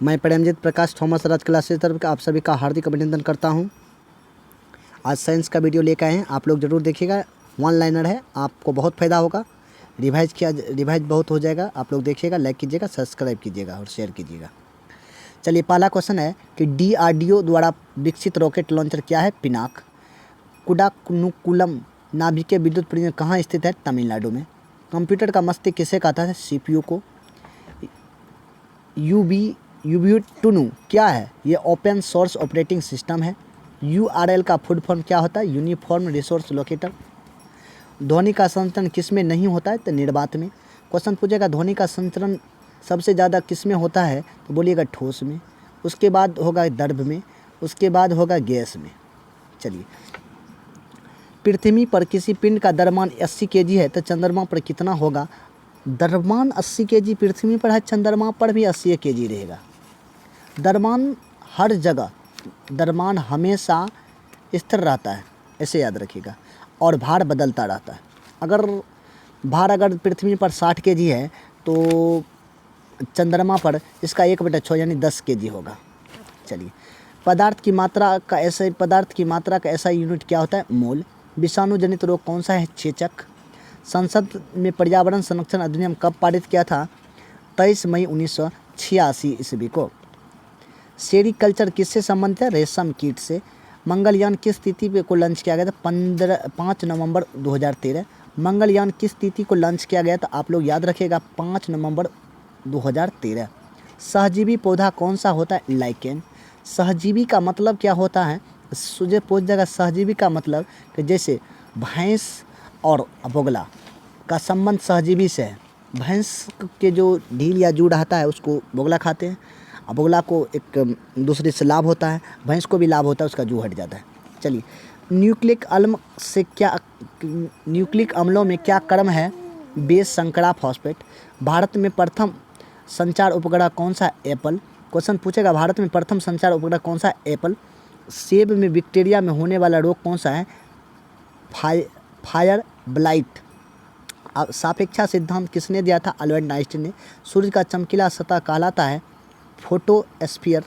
मैं प्रेमजीत प्रकाश थॉमस राज क्लासेस तरफ आप सभी का हार्दिक अभिनंदन करता हूं। आज साइंस का वीडियो लेकर आए हैं, आप लोग ज़रूर देखिएगा। वन लाइनर है, आपको बहुत फ़ायदा होगा। रिवाइज बहुत हो जाएगा। आप लोग देखिएगा, लाइक कीजिएगा, सब्सक्राइब कीजिएगा और शेयर कीजिएगा। चलिए, पहला क्वेश्चन है कि DRDO द्वारा विकसित रॉकेट लॉन्चर क्या है? पिनाक। कुडाकुनुकुलम नाभिकीय विद्युत परियोजना कहाँ स्थित है? तमिलनाडु में। कंप्यूटर का मस्तिष्क किसे कहता है? CPU को। यूबीटूनू क्या है? ये ओपन सोर्स ऑपरेटिंग सिस्टम है। URL का फुल फॉर्म क्या होता है? Uniform resource locator. ध्वनि का संचरण किस में नहीं होता है? तो निर्वात में। क्वेश्चन पूछेगा ध्वनि का संचरण सबसे ज़्यादा किस में होता है? तो बोलिएगा ठोस में। उसके बाद होगा द्रव में, उसके बाद होगा गैस में। चलिए, पृथ्वी पर किसी पिंड का द्रव्यमान 80 kg है तो चंद्रमा पर कितना होगा? द्रव्यमान 80 kg पृथ्वी पर है, चंद्रमा पर भी 80 kg रहेगा। द्रव्यमान हर जगह, द्रव्यमान हमेशा स्थिर रहता है, ऐसे याद रखिएगा, और भार बदलता रहता है। अगर पृथ्वी पर 60 kg है तो चंद्रमा पर इसका 1/6 यानी 10 kg होगा। चलिए, पदार्थ की मात्रा का ऐसा यूनिट क्या होता है? मोल। विषाणु जनित रोग कौन सा है? चेचक। संसद में पर्यावरण संरक्षण अधिनियम कब पारित किया था? 23 मई 1986 ईस्वी को। सेरीकल्चर किससे संबंधित है? रेशम कीट से। मंगलयान किस तिथि पे को लॉन्च किया गया था? 5 नवंबर 2013। मंगलयान किस तिथि को लॉन्च किया गया था? आप लोग याद रखिएगा, 5 नवंबर 2013। सहजीवी पौधा कौन सा होता है? लाइकेन। सहजीवी का मतलब क्या होता है? मुझे पूछ जाएगा सहजीवी का मतलब कि जैसे भैंस और बोगला का संबंध सहजीवी से है। भैंस के जो ढील या जूड़ आता है उसको बोगला खाते हैं, और बोगला को एक दूसरे से लाभ होता है, भैंस को भी लाभ होता है, उसका जू हट जाता है। चलिए, न्यूक्लिक अम्लों में क्या क्रम है? बेस संकरा फॉस्फेट। भारत में प्रथम संचार उपग्रह कौन सा? एप्पल। क्वेश्चन पूछेगा भारत में प्रथम संचार उपग्रह कौन सा? एप्पल। सेब में बैक्टीरिया में होने वाला रोग कौन सा है? Fire blight. सापेक्षा सिद्धांत किसने दिया था? अल्बर्ट आइंस्टीन ने। सूर्य का चमकीला सतह कहलाता है फोटोस्फीयर।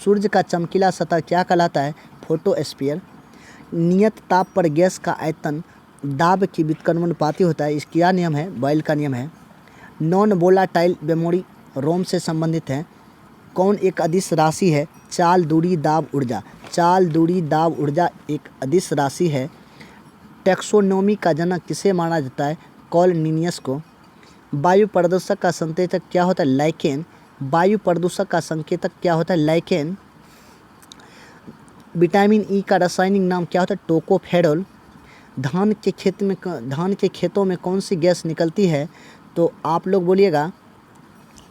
सूर्य का चमकीला सतह क्या कहलाता है? फोटोस्फीयर। नियत ताप पर गैस का आयतन दाब की व्युत्क्रमानुपाती होता है, इसका क्या नियम है? बॉयल का नियम है। नॉन वोलाटाइल मेमोरी रोम से संबंधित है। कौन एक अदिश राशि है? चाल, दूरी, दाब, ऊर्जा। चाल, दूरी, दाब, ऊर्जा एक अदिश राशि है। टैक्सोनॉमी का जनक किसे माना जाता है? कार्ल लिनियस को। वायु प्रदूषक का संकेतक क्या होता है? लाइकेन। वायु प्रदूषक का संकेतक क्या होता है? लाइकेन। विटामिन ई का रासायनिक नाम क्या होता है? टोकोफेरोल। धान के खेतों में कौन सी गैस निकलती है? तो आप लोग बोलिएगा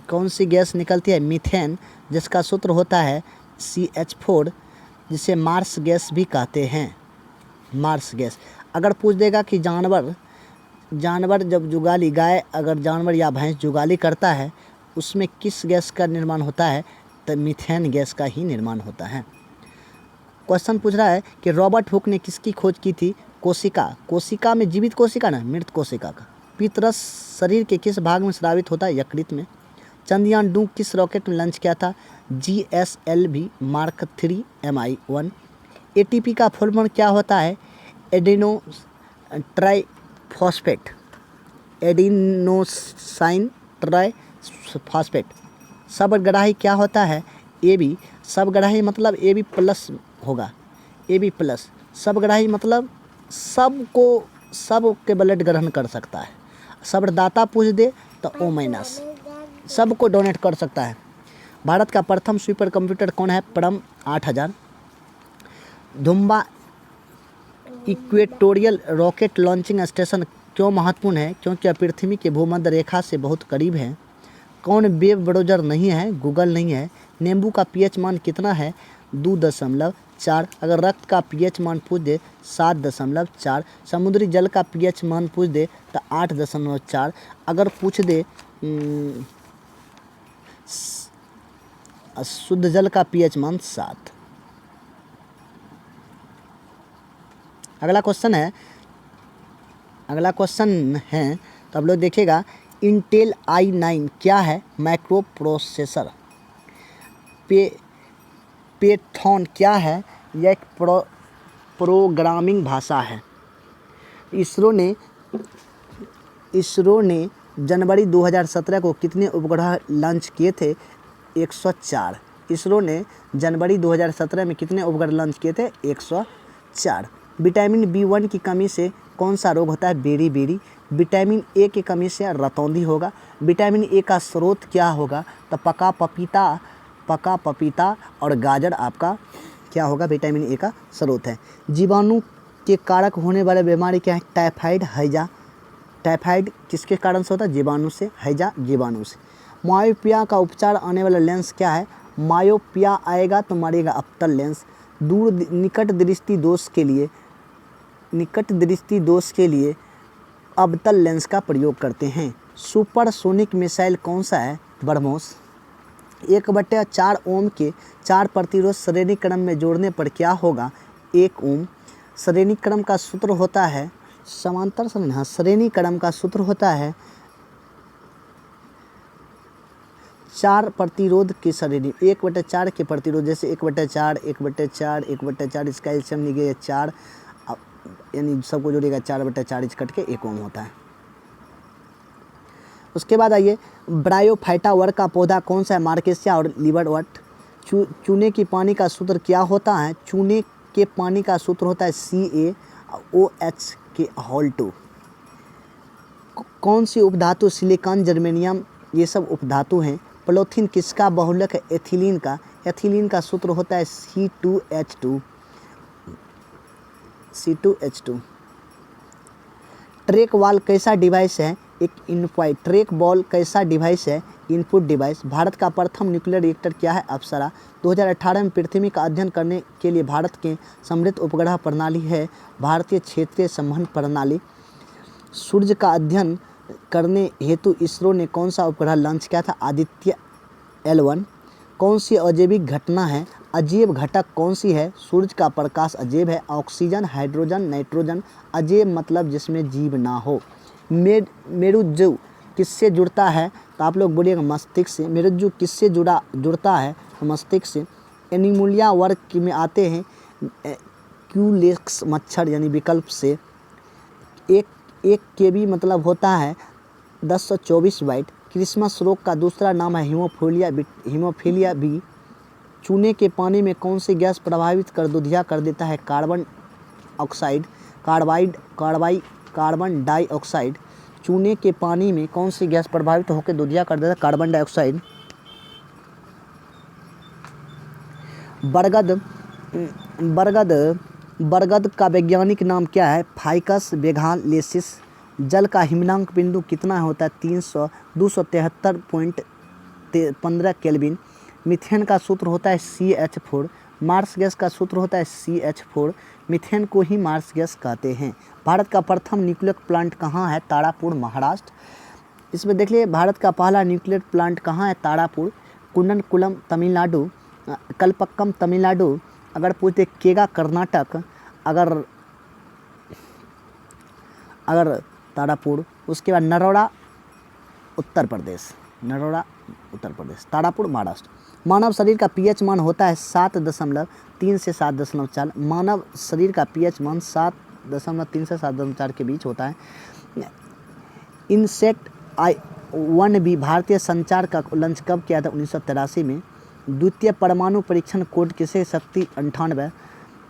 कौन सी गैस निकलती है? मीथेन, जिसका सूत्र होता है CH4, जिसे मार्स गैस भी कहते हैं। Marsh gas. अगर पूछ देगा कि जानवर जब जुगाली, गाय अगर जानवर या भैंस जुगाली करता है उसमें किस गैस का निर्माण होता है? तो मीथेन गैस का ही निर्माण होता है। क्वेश्चन पूछ रहा है कि रॉबर्ट हुक ने किसकी खोज की थी? कोशिका में, जीवित कोशिका ना, मृत कोशिका का। पीतरस शरीर के किस भाग में स्रावित होता है? यकृत में। चंद्रयान 2 किस रॉकेट में लॉन्च किया था? GSLV Mark 3 Mi-1। ATP का फुल फॉर्म क्या होता है? Adenosine triphosphate. सबग्राही क्या होता है? AB। सबग्राही मतलब AB प्लस होगा, AB प्लस। सबग्राही मतलब सब के ब्लड ग्रहण कर सकता है। सबदाता पूछ दे तो O-, सबको डोनेट कर सकता है। भारत का प्रथम सुपर कंप्यूटर कौन है? परम 8000। धुम्बा इक्वेटोरियल रॉकेट लॉन्चिंग स्टेशन क्यों महत्वपूर्ण है? क्योंकि यह पृथ्वी के भूमध्य रेखा से बहुत करीब है। कौन वेब ब्राउज़र नहीं है? गूगल नहीं है। नींबू का pH मान कितना है? 2.4। अगर रक्त का pH मान पूछ दे 7.4। समुद्री जल का pH मान पूछ दे तो 8.4। अगर पूछ दे शुद्ध जल का pH मान 7। अगला क्वेश्चन है तो आप लोग देखिएगा, इंटेल i9 क्या है? Micro processor. पाइथन क्या है? यह एक प्रोग्रामिंग भाषा है। इसरो ने जनवरी 2017 को कितने उपग्रह लॉन्च किए थे? 104। इसरो ने जनवरी 2017 में कितने उपग्रह लॉन्च किए थे? 104। विटामिन B1 की कमी से कौन सा रोग होता है? बेरी। विटामिन ए की कमी से रतौंधी होगा। विटामिन ए का स्रोत क्या होगा? तो पका पपीता और गाजर आपका क्या होगा? विटामिन ए का स्रोत है। जीवाणु के कारक होने वाले बीमारी क्या है? टाइफाइड, हैजा। टाइफाइड किसके कारण से होता है? जीवाणु से। हैजा जीवाणु से। मायोपिया का उपचार आने वाला लेंस क्या है? मायोपिया आएगा तो मारेगा अवतल लेंस। निकट दृष्टि दोष के लिए अवतल लेंस का प्रयोग करते हैं। सुपरसोनिक मिसाइल कौन सा है? ब्रह्मोस। 1/4 ओम के 4 प्रतिरोध श्रेणी क्रम में जोड़ने पर क्या होगा? 1 ओम। श्रेणी क्रम का सूत्र होता है समांतर श्रेणी। हाँ, श्रेणी क्रम का सूत्र होता है 4 प्रतिरोध की श्रेणी। 1/4 के प्रतिरोध, जैसे 1/4, 1/4, 1/4, इसका एल्सियम लीजिए 4, यानी सबको जोड़ेगा 4/4, इस कट के 1 ओम होता है। उसके बाद आइए, ब्रायोफाइटा वर्ग का पौधा कौन सा है? मार्केसिया और लिवरवर्ट। चूने की पानी का सूत्र क्या होता है? चूने के पानी का सूत्र होता है CaOH2। कौन सी उपधातु? सिलिकॉन, जर्मेनियम, ये सब उपधातु हैं। पॉलीथीन किसका बहुलक है? एथिलीन का। एथिलीन का सूत्र होता है C2H2। ट्रैक बॉल कैसा डिवाइस है? एक इनपुट। ट्रैक बॉल कैसा डिवाइस है? Input device. भारत का प्रथम न्यूक्लियर रिएक्टर क्या है? अप्सरा। 2018 में पृथ्वी का अध्ययन करने के लिए भारत के समृद्ध उपग्रह प्रणाली है भारतीय क्षेत्रीय संबंध प्रणाली। सूर्य का अध्ययन करने हेतु इसरो ने कौन सा उपग्रह लॉन्च किया था? आदित्य L1। कौन सी अजैविक घटना है? अजैव घटक कौन सी है? सूरज का प्रकाश अजैव है। Oxygen, hydrogen, nitrogen. अजैव मतलब जिसमें जीव ना हो। मेरुज्जु किससे जुड़ता है? तो आप लोग बोलिएगा मस्तिष्क से। मेरुज्जु किससे जुड़ता है? तो मस्तिष्क से। एनिमुलिया वर्ग में आते हैं क्यूलेक्स मच्छर, यानी विकल्प से। एक KB मतलब होता है 1024 बाइट। क्रिसमस रोग का दूसरा नाम है हीमोफीलिया बी। चूने के पानी में कौन सी गैस प्रभावित कर दुधिया कर देता है? Carbon dioxide. चूने के पानी में कौन सी गैस प्रभावित होकर दुधिया कर देता है? Carbon dioxide. बरगद का वैज्ञानिक नाम क्या है? फाइकस बेगालेसिस। जल का हिमनांक बिंदु कितना होता है? 273.15 केल्विन। मीथेन का सूत्र होता है CH4। मार्स गैस का सूत्र होता है CH4। मीथेन को ही मार्स गैस कहते हैं। भारत का प्रथम न्यूक्लियर प्लांट कहाँ है? तारापुर, महाराष्ट्र। इसमें देख लीजिए, भारत का पहला न्यूक्लियर प्लांट कहाँ है? तारापुर। कुन्नकुलम तमिलनाडु। कलपक्कम तमिलनाडु। अगर पूछते केगा कर्नाटक, अगर तारापुर। उसके बाद नरोड़ा उत्तर प्रदेश। तारापुर महाराष्ट्र। मानव शरीर का pH मान होता है 7.3 से 7.4। मानव शरीर का pH मान 7.3 से 7.4 के बीच होता है। इनसेट I-1B भारतीय संचार का लॉन्च कब किया था? 1983 में। द्वितीय परमाणु परीक्षण कोड किसे? शक्ति 98।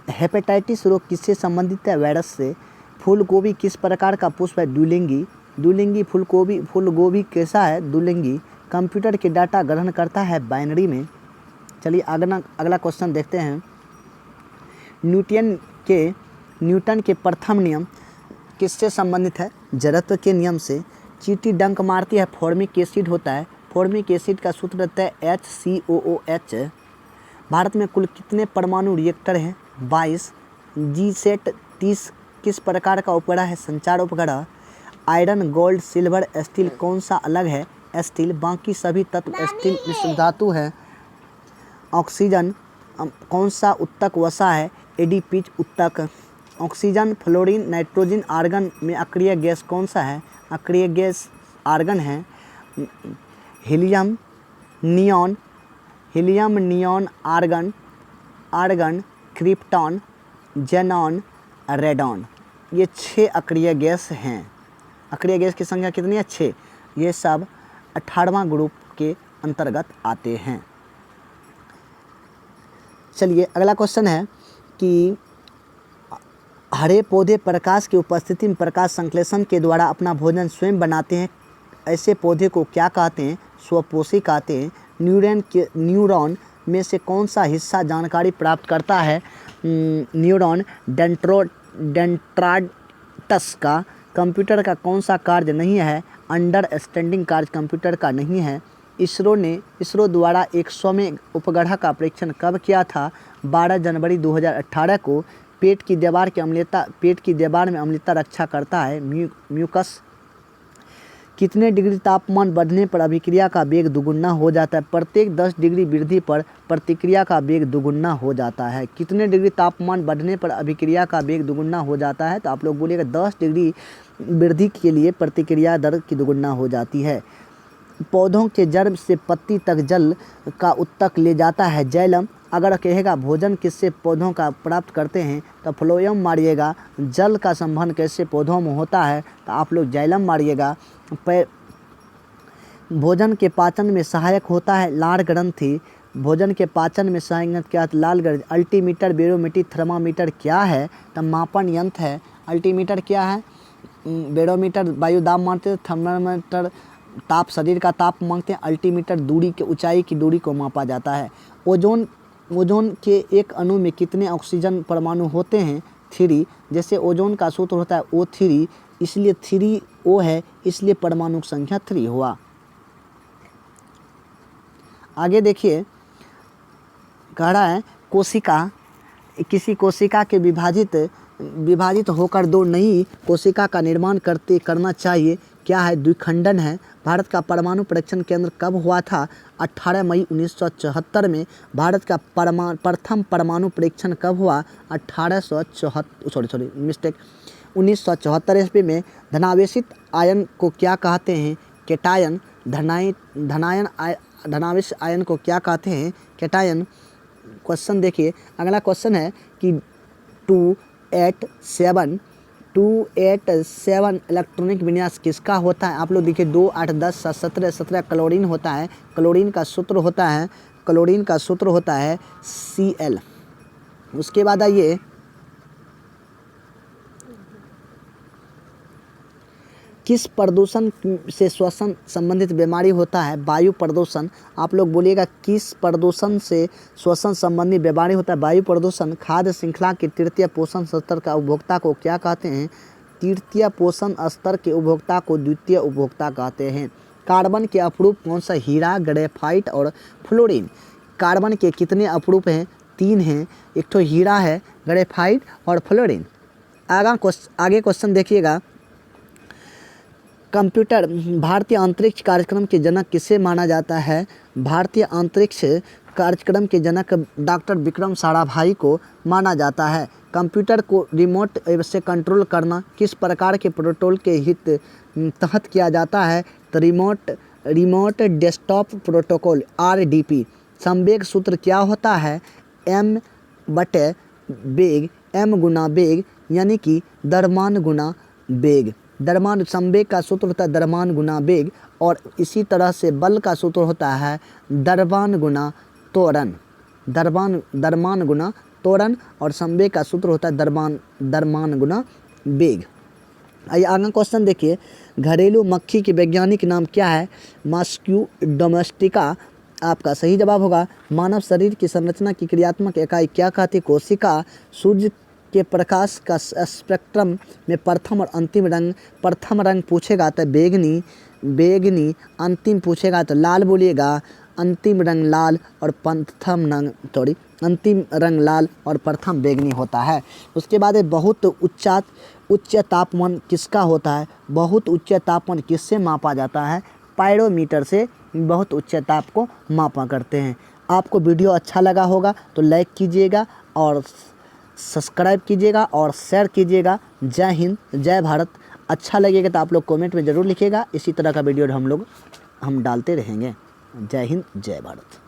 हेपेटाइटिस रोग किससे संबंधित है? वायरस से। फूलगोभी किस प्रकार का पुष्प है? द्विलिंगी फूलगोभी कैसा है? द्विलिंगी। कंप्यूटर के डाटा ग्रहण करता है बाइनरी में। चलिए अगला क्वेश्चन देखते हैं। न्यूटन के प्रथम नियम किससे संबंधित है? जड़त्व के नियम से। चींटी डंक मारती है, फॉर्मिक एसिड होता है। फॉर्मिक एसिड का सूत्र रहता है HCOOH। भारत में कुल कितने परमाणु रिएक्टर हैं? 22। GSAT 30 किस प्रकार का उपग्रह है? संचार उपग्रह। आयरन, गोल्ड, सिल्वर, स्टील कौन सा अलग है? स्टील। बाकी सभी तत्व स्टील मिश्र धातु है। ऑक्सीजन कौन सा उत्तक वसा है? एडिपिज उत्तक। ऑक्सीजन, फ्लोरीन, नाइट्रोजन, आर्गन में अक्रिय गैस कौन सा है? अक्रिय गैस आर्गन है। Helium, neon, helium, neon, argon, krypton, xenon, radon. ये 6 अक्रिय गैस हैं। अक्रिय गैस की संख्या कितनी है? 6। ये सब 18वां ग्रुप के अंतर्गत आते हैं। चलिए अगला क्वेश्चन है कि हरे पौधे प्रकाश की उपस्थिति में प्रकाश संश्लेषण के द्वारा अपना भोजन स्वयं बनाते हैं। ऐसे पौधे को क्या कहते हैं? स्वपोषी कहते हैं। न्यूरॉन में से कौन सा हिस्सा जानकारी प्राप्त करता है? न्यूरॉन डेंड्राइट्स का। कंप्यूटर का कौन सा कार्य नहीं है? अंडरस्टैंडिंग कार्य कंप्यूटर का नहीं है। इसरो द्वारा 100वें उपग्रह का परीक्षण कब किया था? 12 जनवरी 2018 को। पेट की दीवार में अम्लता रक्षा करता है। म्यूकस। कितने डिग्री तापमान बढ़ने पर अभिक्रिया का वेग दुगुना हो जाता है? प्रत्येक 10 डिग्री वृद्धि पर प्रतिक्रिया का वेग दुगुना हो जाता है। कितने डिग्री तापमान बढ़ने पर अभिक्रिया का वेग दुगुना हो जाता है? तो आप लोग बोलिएगा 10 डिग्री वृद्धि के लिए प्रतिक्रिया दर की दुगुना हो जाती है। पौधों के जड़ से पत्ती तक जल का उत्तक ले जाता है जैलम। अगर कहेगा भोजन किससे पौधों का प्राप्त करते हैं तो फ्लोएम मारिएगा। जल का संवहन कैसे पौधों में होता है तो आप लोग जैलम मारिएगा। भोजन के पाचन में सहायक होता है लार ग्रंथि। भोजन के पाचन में सहायक क्या है? लाल ग्रंथि। अल्टीमीटर, बैरोमीटर, थर्मामीटर क्या है? तो मापन यंत्र है। अल्टीमीटर क्या है? बैरोमीटर वायु दाब मापते हैं। थर्मामीटर ताप, शरीर का ताप मापते हैं। अल्टीमीटर दूरी के ऊंचाई की दूरी को मापा जाता है। ओजोन के एक अणु में कितने ऑक्सीजन परमाणु होते हैं? 3। जैसे ओजोन का सूत्र होता है O3, इसलिए 3O है, इसलिए परमाणु संख्या 3 हुआ। आगे देखिए, कह रहा है कोशिका, किसी कोशिका के विभाजित होकर 2 नई कोशिका का निर्माण करना चाहिए। क्या है? द्विखंडन है। भारत का परमाणु परीक्षण केंद्र कब हुआ था? 18 मई 1974 में। भारत का प्रथम परमाणु परीक्षण कब हुआ? 1974 ईस्वी में। धनावेशित आयन को क्या कहते हैं? कैटायन। धनावेश आयन को क्या कहते हैं? कैटायन। क्वेश्चन देखिए, अगला क्वेश्चन है कि 287 इलेक्ट्रॉनिक विन्यास किसका होता है? आप लोग देखिए 2, 8, 10, 17 क्लोरीन होता है। क्लोरीन का सूत्र होता है Cl। उसके बाद आइए, किस प्रदूषण से श्वसन संबंधित बीमारी होता है? वायु प्रदूषण। आप लोग बोलिएगा किस प्रदूषण से श्वसन संबंधी बीमारी होता है? वायु प्रदूषण। खाद्य श्रृंखला के तृतीय पोषण स्तर का उपभोक्ता को क्या कहते हैं? तृतीय पोषण स्तर के उपभोक्ता को द्वितीय उपभोक्ता कहते हैं। कार्बन के अपरूप कौन सा? हीरा, ग्रेफाइट और फ्लोरीन। कार्बन के कितने अपरूप हैं? 3 हैं। एक तो हीरा है, ग्रेफाइट और फ्लोरीन। आगे क्वेश्चन देखिएगा, कंप्यूटर भारतीय अंतरिक्ष कार्यक्रम के जनक किसे माना जाता है? भारतीय अंतरिक्ष कार्यक्रम के जनक डॉक्टर विक्रम साराभाई को माना जाता है। कंप्यूटर को रिमोट से कंट्रोल करना किस प्रकार के प्रोटोकॉल के हित तहत किया जाता है? तो रिमोट डेस्कटॉप प्रोटोकॉल RDP। संवेग सूत्र क्या होता है? M गुना वेग, यानी कि द्रव्यमान गुना वेग। संवेग का सूत्र होता है द्रव्यमान गुना वेग, और इसी तरह से बल का सूत्र होता है द्रव्यमान गुना त्वरण। द्रव्यमान गुना त्वरण, और संवेग का सूत्र होता है द्रव्यमान गुना वेग। आइए आगे क्वेश्चन देखिए, घरेलू मक्खी के वैज्ञानिक नाम क्या है? मस्क्यू डोमेस्टिका आपका सही जवाब होगा। मानव शरीर की संरचना की क्रियात्मक इकाई क्या कहती है? कोशिका। सूर्य के प्रकाश का स्पेक्ट्रम में प्रथम और अंतिम रंग, प्रथम रंग पूछेगा तो बेगनी, अंतिम पूछेगा तो लाल बोलिएगा। अंतिम रंग लाल और अंतिम रंग लाल और प्रथम बेगनी होता है। उसके बाद बहुत उच्च तापमान किसका होता है? बहुत उच्च तापमान किससे मापा जाता है? पायरोमीटर से बहुत उच्च ताप को मापा करते हैं। आपको वीडियो अच्छा लगा होगा तो लाइक कीजिएगा और सब्सक्राइब कीजिएगा और शेयर कीजिएगा। जय हिंद, जय भारत। अच्छा लगेगा तो आप लोग कमेंट में ज़रूर लिखिएगा। इसी तरह का वीडियो हम डालते रहेंगे। जय हिंद, जय भारत।